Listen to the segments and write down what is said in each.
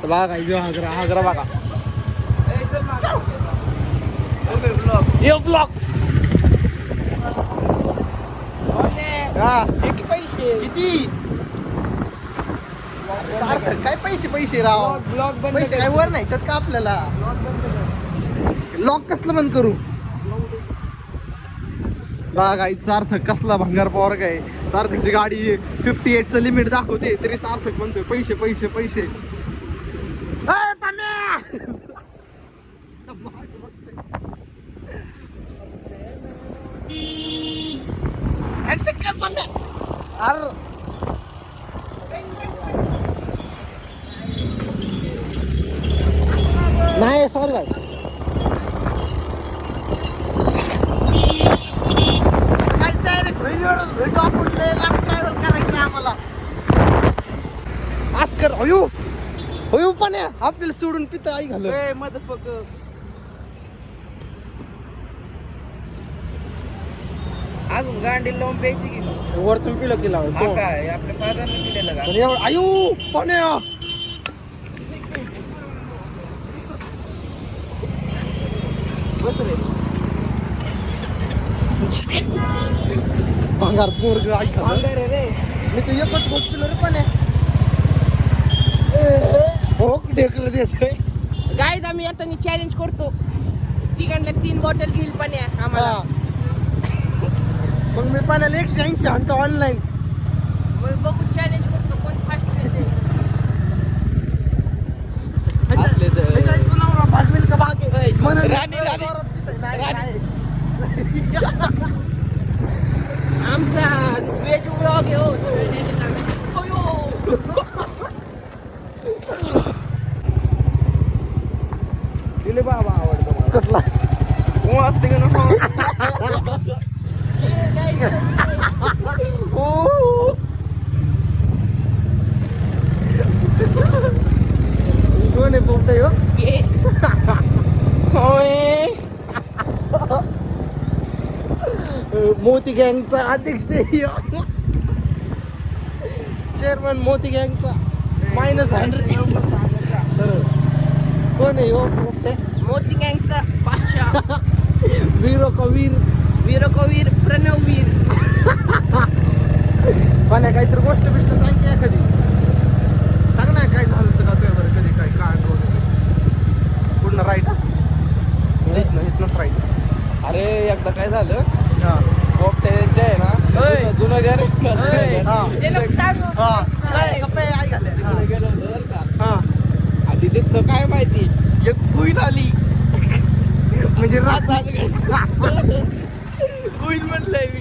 तर बघा काही जो हागरा बघा ये ब्लॉक पैसे किती सारखं काय पैसे राव ब्लॉग बंद पैसे काय वर नाही का आपल्याला लॉक कसलं बंद करू बघा काही सार्थक कसला भंगार पॉवर काय सार्थकची गाडी 58चं लिमिट दाखवते तरी सार्थक म्हणतोय पैसे पैसे पैसे नाही सॉरी भाई भेटू आपण लांब ट्रॅव्हल करायचं आम्हाला आस्कर होयू पण आपल्याला सोडून पिता आई घाल मदरफकर अजून गांडी लावून प्यायची की वरतून पिलं केला काय आपल्या फादरने पिलेलं का आयु पाण्या बस रे भंगार पोरग ऐका रे मी तर एकच भोग पिलो रे पण भोग ढेकलं देतोय गाईज आम्ही आता चॅलेंज करतो तिघांना 3 बॉटल घेईल पाण्या आम्हाला मग मी पाण्याला 180 आणतो ऑनलाईन मग बघू चॅलेंज करतो कोण फास्ट घेते नवरा भागवेल का भागे आमचा वेज ब्लॉग आहे दिले बाबा आवडतो कसला कोण असते का ना कोण आहे पोपटाई मोती गँगचा अध्यक्ष चेअरमन मोती गँगचा -100 कोण आहे हो पोपटे मोती गँगचा बादशाह वीरो वीर प्रणववीर पाण्या काहीतरी गोष्ट बिष्ट सांग की एखादी सांग ना काय झालं का तुझ्या बरं कधी काय कांड वगैरे पूर्ण राईट इथनंच राईट अरे एकदा काय झालं हां पोपटे जे आहे ना जुनं घर आई घाले गेलो बरं का हां आधी तिथं काय माहिती एक कुईन आली म्हणजे कुईन म्हणलंय मी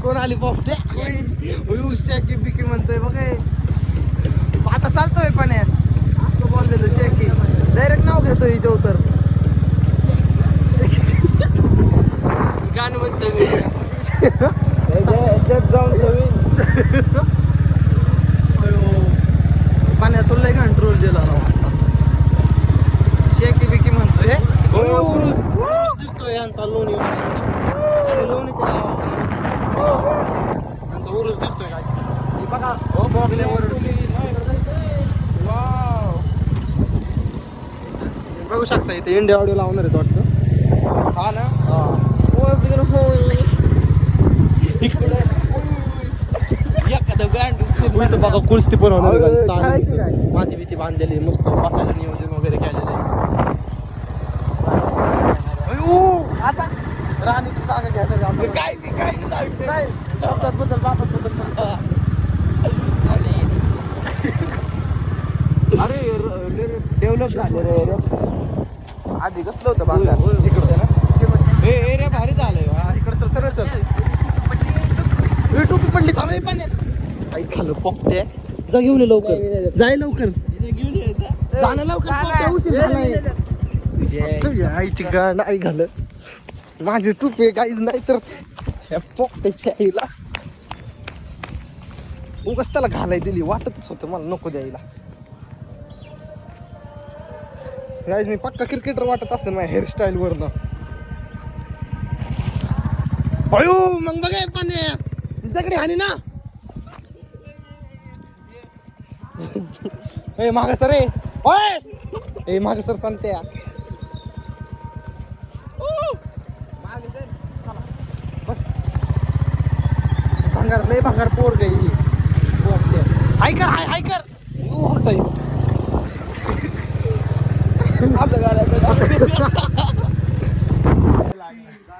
कोण आली पोपटे शेकी बिकी म्हणतोय बघ आता चालतोय पाण्यात असं बोललेलं शेकी डायरेक्ट नाव घेतोय इथे तर गाणं म्हणतोय मी जाऊन पाण्यातून लय कंट्रोल दिला शेकी बिकी म्हणतोय दिसतोय यांचा लोणी लोणी यांचा उरूस दिसतोय काय बघा बघू शकता इथे इंडिया ऑडिओ लावणार आहेत वाटतं हा ना एखादं गांड इथं बघा कुस्ती पण होणार आहे करायची काय? माती बिती बांधलेली मस्त बसायला नियोजन वगैरे केलेलं आहे आता राणीची जागा घ्यायला आपण काय शब्दात बद्दल बाबत बद्दल अरे डेव्हलप झाले रे आधी कसलं होतं बाजार तिकडं ना हे रे भारी झालंय इकडं चल सरळ चल टोपी पडली थांबे पाण्यात आई खालं पोपटे जा घेऊन ये लवकर जाय लवकर जाणं लवकर उशीर झालाय तुझ्या आईची गाणं आई घाल माझी टोपी काहीच नाही तर ह्या पोपट्याच्या आईला उगाच त्याला घालाय दिली वाटतच होतं मला नको द्यायला गाईज मी पक्का क्रिकेटर वाटत असेल माझ्या हेअरस्टाईल वरनं अयो मग बघाय पाण्या तिच्याकडे हानी ना ए माग सर ए माग सर सांगते बस भंगार लय भंगार पोर गई हाय कर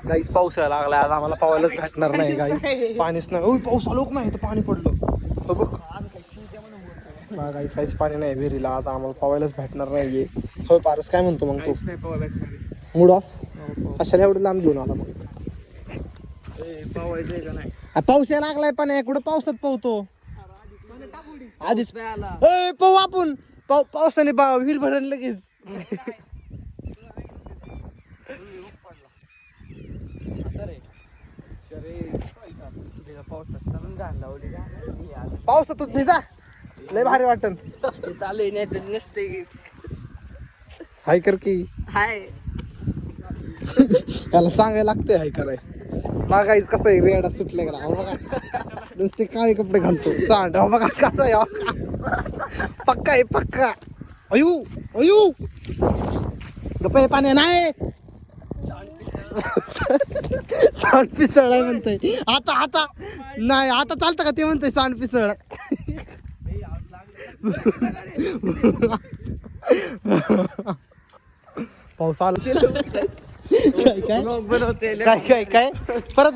गाईस पाऊस यायला लागला आज आम्हाला पावायलाच भेटणार नाही गाईस पाणीच नाही पाऊस आलो नाही तर पाणी पडलं बघ गाईस काहीच पाणी नाही विहिरीला आता आम्हाला पावायलाच भेटणार नाहीये हो पारस काय म्हणतो मग तू मूड ऑफ कशाला एवढं लांब घेऊन आला मग पाऊस यायला लागलाय पण कुठं पावसात पावतो आधीच पाहू आपण पावसाने विहीर भरण लगेच पावसातच भिजा लय भारी वाटन चालू नाही तर नसते हाय कर की हाय याला सांगायला लागतंय हाय कराय बघायच कसं आहे रेडा सुटले गेला बघा नुसते काळे कपडे घालतो सांड बघा कसं आहे पक्का आहे पक्का अयू गप्पा पाणी नाही सांड पिसळ आहे म्हणतोय आता नाही आता चालतं का ते म्हणतोय सांड पिसळ पाऊस आला काय परत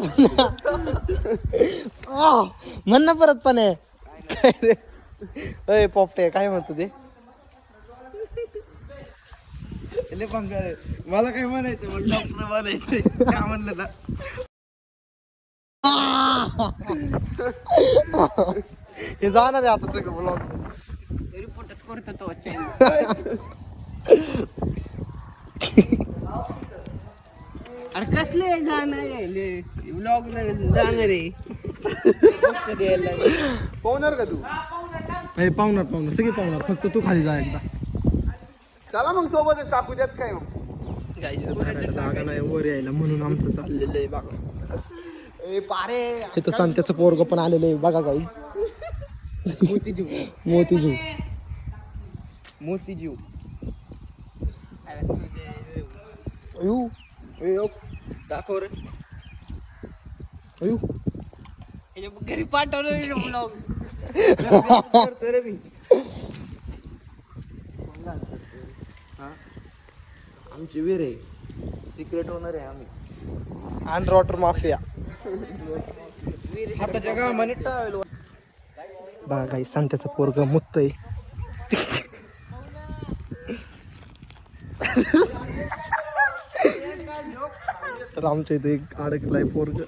म्हण ना परत पण आहे पोपटे काय म्हणतो ते मला काय म्हणायचं डॉक्टर बनायचं काय म्हणलं ना हे जाणार आहे आता सगळं ब्लॉग रिपोर्टच करतो तो अरे कसले जाणार ब्लॉग जाणार आहे पाहुणार का तू पाहुणार सगळे पाहुणार फक्त तू खाली जा एकदा चला मग सोबतच टाकू देत काय जागा नाही वर यायला म्हणून आमचं चाललेलं आहे बघा ए पारे हे तर संत्याचं पोरग पण आलेलं आहे बघा गाईज मोतीजीव अयू दाखव रे अयू घरी पाठवलं ब्लॉग रे मी आमची वीर आहे सिक्रेट होणार आहे आम्ही अंडर वॉटर माफिया आता जगा म्हणे टावेल बघा गाई संत्याचं पोरग मुतय तर आमच्या इथे एक अडकलाय पोरग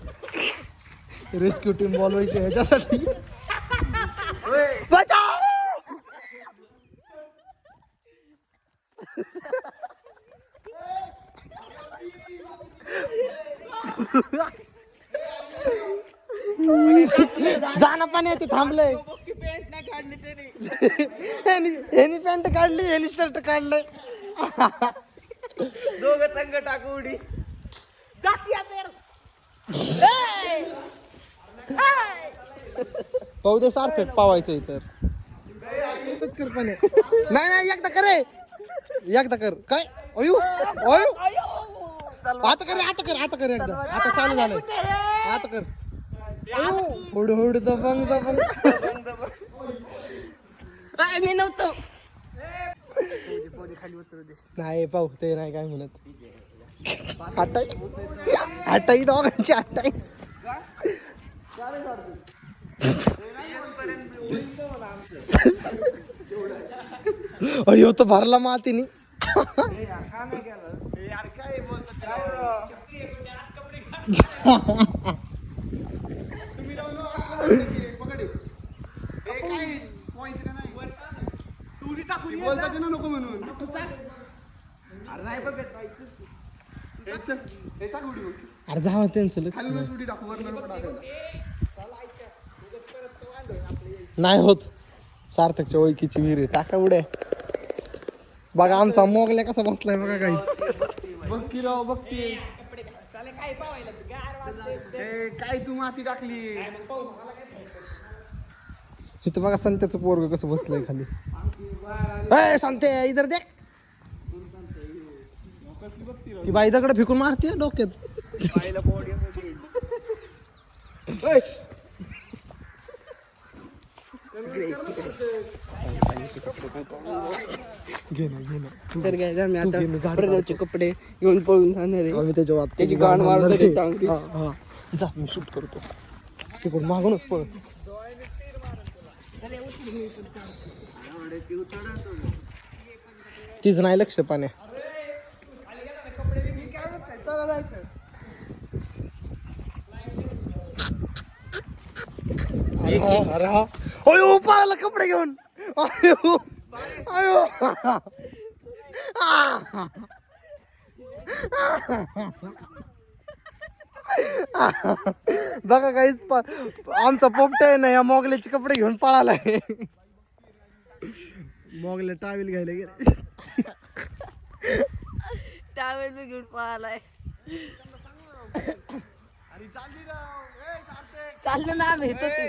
रेस्क्यू टीम बोलवायची ह्याच्यासाठी बचाव! जाणं पण येते थांबलंय पॅन्ट नाही काढली त्याने ह्यानी पॅन्ट काढली ह्यानी शर्ट काढलंय दोघं संघ टाकू उडी पाहू दे सारखं पावायचं इतर कर पण नाही एकदा करे एकदा कर काय अयो आता कर एकदा आता चालू झालंय आता कर हुड दबंग मी नव्हतो नाही पाहू ते नाही काय म्हणत आटाई दोघांची आटाई अयो तो भरला मातीनी नको म्हणून अरे जावा त्यांचं नाही होत सार्थकच्या ओळखीची विहीर आहे टाका उड्या बघा आमचा मोगल्या कसा बसलाय बघा काही बघ की राव बघ की काय पावायला तू? गार वाजले. काय तू माती टाकली इथं बघा संत्याचं पोरग कसं बसलंय खाली सांगते इधर देख ती बाई दगड फेकून मारते डोक्यात बाईला बॉडी घे ना तर काय आम्ही आता प्रणवचे कपडे घेऊन पळून जाणार आहे. आम्ही त्याच्या वाट त्याची गाण मारतो रे चांगली. जा मी शूट करतो तिकडून मागूनच पळ तीच नाही लक्ष पाण्या अरे हा अयो पळाला कपडे घेऊन अयो अयो बघा काहीच आमचा पोपटा आहे ना या मोगल्याचे कपडे घेऊन पळालाय मोगले टावेल घ्यायला गेले त्यावेळेस मी घेऊन पळालाय. चाललं ना आम्ही इथंच आहे.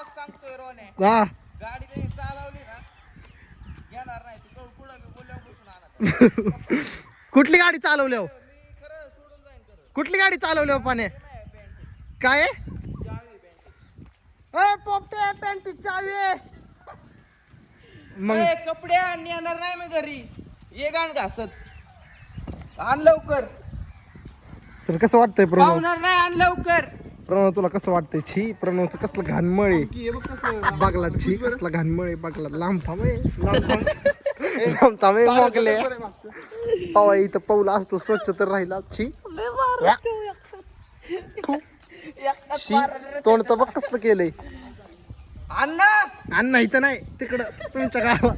सांगतोय रोने हा गाडी चालवली ना येणार नाही तू पुढं मी बोलल्यावर बसून आणा कुठली गाडी चालवल्या मी खरं सोडून जाईन खरं कुठली गाडी चालवल्या पाण्या काय पोपटे पॅन्टी चावी आहे. मग कपडे आण येणार नाही मी घरी ये गाण घासत आण लवकर तर कसं वाटतंय प्रणव पाहुणार नाही आण लवकर प्रणव तुला कसं वाटतंय छी प्रणवचं कसलं घाणमळ आहे बागला छी कसला घाणमळ आहे बागला लांब थांब लांब थांब मोगले पावा इथं पाऊल असतं स्वच्छ तर राहिला छी शी तोंड तर बघ कसलं केलंय अण्णा अण्णा इथं नाही तिकडं तुमच्या गावात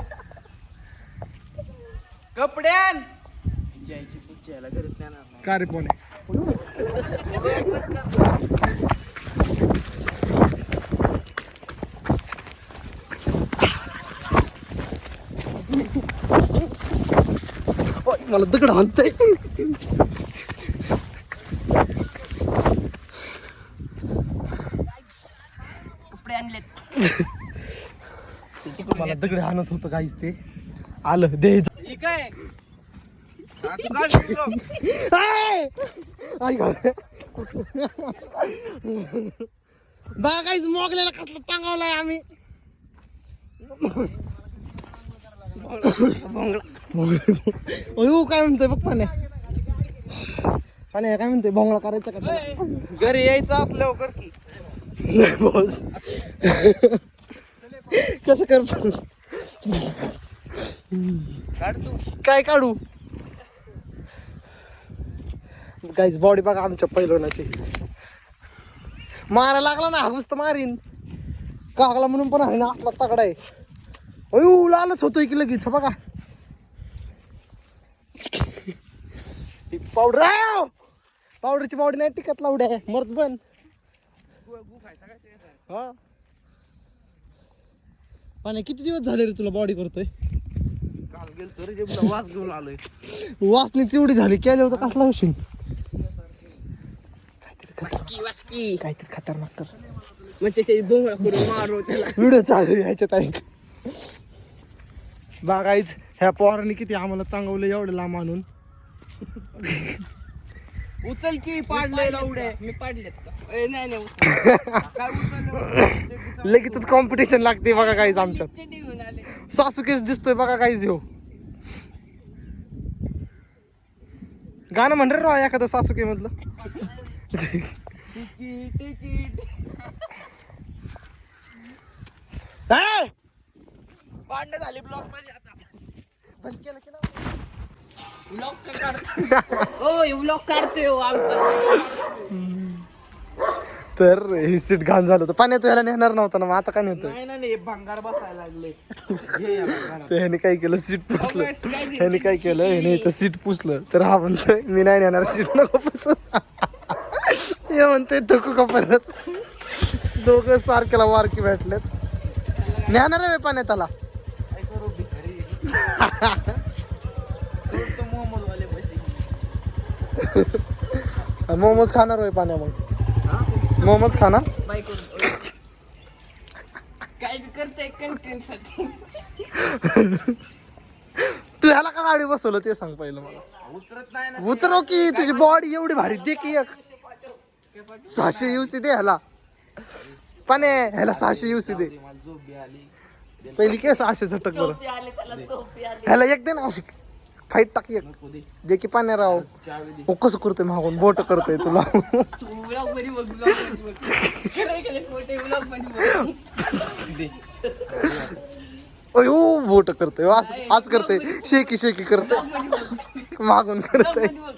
कपडे आण जायची पुढच्या गरज नाही ना का रे पोने मला दगड हाणतंय कपडे आणलेत. मला दगड हाणत होतं काहीच ते आलं दे ठीक आहे बघा काहीच मोगल्याला कसलं टांगावलाय आम्ही काय म्हणतोय बघ पाण्या पाण्या काय म्हणतोय भोंगळा करायचा का घरी यायचं असल्यावर कर की बॉस कसं कर काढ तू काय काढू गाईज बॉडी बघा आमच्या पैलवानाची मारा लागला ना हागूस तर मारीन कागला म्हणून पण आहे ना असला तगडा आहे अयो लालच होतोय की लगेच बघा पावडर पावडरची बॉडी नाही टिकत लावड्या मरत पण हा पाण्या किती दिवस झाले रे तुला बॉडी करतोय काल गेलो तरी जेवढा वास घेऊन आलोय वासनी चिवडी झाली केलं होतं कसला होशील वासकी काहीतरी खतरनाक कर मग त्याची बोंगळा करून मारू त्याला. व्हिडिओ चालू आहे ह्याच्यात ऐक बघायच ह्या पोरांनी किती आम्हाला चांगवलं एवढं लांब आणून उचल की पाडलंय लावडे मी पाडलेत का? नाही नाही उचल. काय उचल लगेचच कॉम्पिटिशन लागते बघा काहीच आमच्यात चेंडी घेऊन आले. सासूकेच दिसतोय बघा काहीच हो गाणं म्हण रे राव एखादं सासूके मधलं तिकीट ए! भांडण झाली ब्लॉक मध्ये आता बंद केलं की ना ब्लॉक काढतो हो ब्लॉक काढतोय हो आमचा. तर हे सीट घाण झालं होतं पाण्यात यायला नेणार नव्हतं ना मग आता काय नव्हतं नाही नाही भंगार बसायला लागले घे या भंगारात. तर ह्याने काय केलं सीट पुसलं ह्याने काय केलं ह्याने इथं सीट पुसलं तर हा म्हणतोय मी नाही नेणार सीट नको पुसू हे म्हणतोय धकू का परत दोघं सारख्याला वारकी भेटलेत नेणार आहे पाण्यात त्याला काय करू भिकारी सोड तो मोहम्मद वाले पैसे मोमोज खाणार होय पाण्या मग मोमोज खाणार बाय करून काय बी करते कंटेंट साठी. तू ह्याला का गाडी बसवलं ते सांग पहिलं मला. उतरत नाही ना. उतरव की तुझी बॉडी एवढी भारी दे की एक 600 UC दे ह्याला पण ह्याला 600 UC दे मला झोप बी आली. पहिली काय 600 झटक बरं सोपी आले त्याला सोपी आले. ह्याला एक दे ना अशी फाईट टाक एक नको दे. दे की पाण्या राव चावी दे. हो कसं करतोय मागून बोट करतोय तुला ब्लॉग मध्ये बघ ब्लॉग मध्ये बघ. खरं खरं खोटे ब्लॉग मध्ये बघ. दे. अयो बोट करतोय आज करतोय शेकी शेकी करतोय मागून ब्लॉग करतोय मध्ये बघ.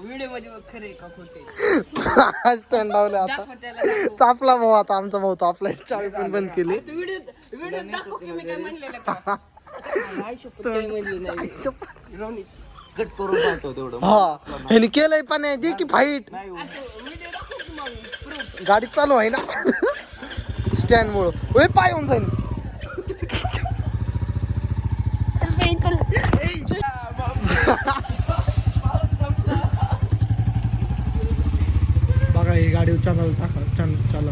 व्हिडिओ मध्ये बघ खरे का खोटे. स्टँड लावले आता दाखव त्याला दाखव. तापला भाऊ आता आमचा भाऊ तापला चावी पण बंद केली तू व्हिडिओ दाखव की मी काय म्हणलेलं का. नाही शपथ काय म्हणली नाही. रोनी कट करून टाकतो तेवढं. हा ह्यानी केलंय पण दे की फाईट नाही हो. व्हिडिओ दाखव की मग प्रूफ. गाडी चालू आहे ना स्टँड मुळे ओय पाय होऊन जाईल बघा ही गाडी चालू टाका चालू